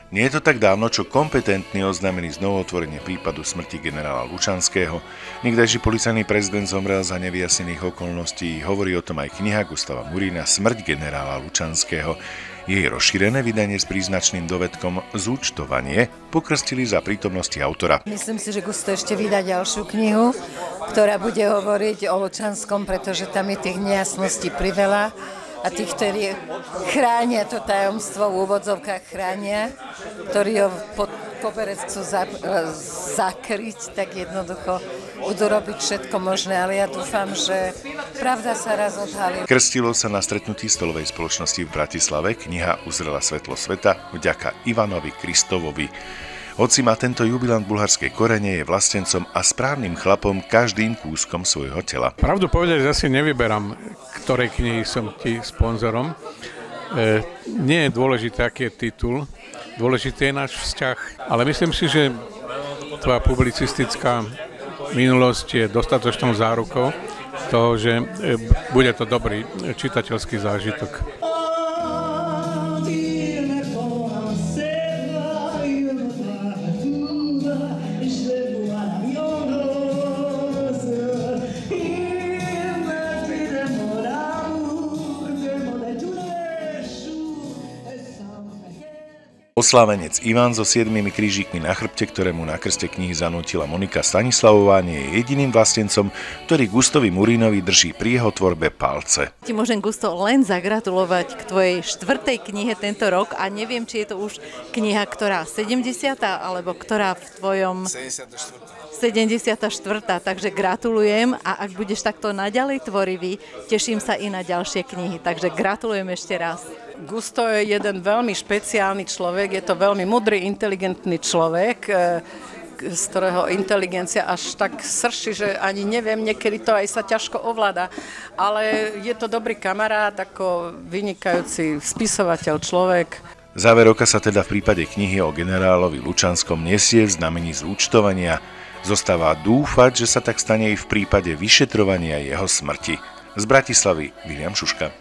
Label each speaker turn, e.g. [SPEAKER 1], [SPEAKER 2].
[SPEAKER 1] Nie je to tak dávno, čo kompetentní oznámili znovu otvorenie prípadu smrti generála Lučanského. Niekdajší policajný prezident zomrel za nevyjasnených okolností. Hovorí o tom aj kniha Gustava Murína Smrť generála Lučanského. Jej rozšírené vydanie s príznačným dovedkom Zúčtovanie pokrstili za prítomnosti autora.
[SPEAKER 2] Myslím si, že Gusto ešte vydá ďalšiu knihu, ktorá bude hovoriť o Lučanskom, pretože tam je tých nejasností priveľa. A tých, ktorí chránia to tajomstvo, v úvodzovkách chránia, ktorí ho pod koberec chcú zakryť, tak jednoducho budú robiť všetko možné, ale ja dúfam, že pravda sa raz odhalí.
[SPEAKER 1] Krstilo sa na stretnutí stolovej spoločnosti v Bratislave. Kniha uzrela svetlo sveta vďaka Ivanovi Kristovovi. Hoci má tento jubilant bulharskej korene, je vlastencom a správnym chlapom každým kúskom svojho tela.
[SPEAKER 3] Pravdu povedať, asi nevyberám, ktorej knihy som ti sponzorom. Nie je dôležité, aký je titul, dôležitý je náš vzťah, ale myslím si, že tvoja publicistická minulosť je dostatočnou zárukou toho, že bude to dobrý čitateľský zážitok.
[SPEAKER 1] Oslávenec Ivan so 7 krížikmi na chrbte, ktorému na krste knihy zanútila Monika Stanislavová, nie je jediným vlastencom, ktorý Gustovi Murínovi drží pri jeho tvorbe palce.
[SPEAKER 4] Ti môžem, Gusto, len zagratulovať k tvojej 4. knihe tento rok a neviem, či je to už kniha, ktorá 70. alebo ktorá v tvojom... 74. Takže gratulujem a ak budeš takto naďalej tvorivý, teším sa i na ďalšie knihy, takže gratulujem ešte raz.
[SPEAKER 2] Gusto je jeden veľmi špeciálny človek, je to veľmi mudrý, inteligentný človek, z ktorého inteligencia až tak srší, že ani neviem, niekedy to aj sa ťažko ovláda, ale je to dobrý kamarát, ako vynikajúci spisovateľ človek.
[SPEAKER 1] Záver roka sa teda v prípade knihy o generálovi Lučanskom nesie v znamení zúčtovania. Zostáva dúfať, že sa tak stane i v prípade vyšetrovania jeho smrti. Z Bratislavy Viliam Šuška.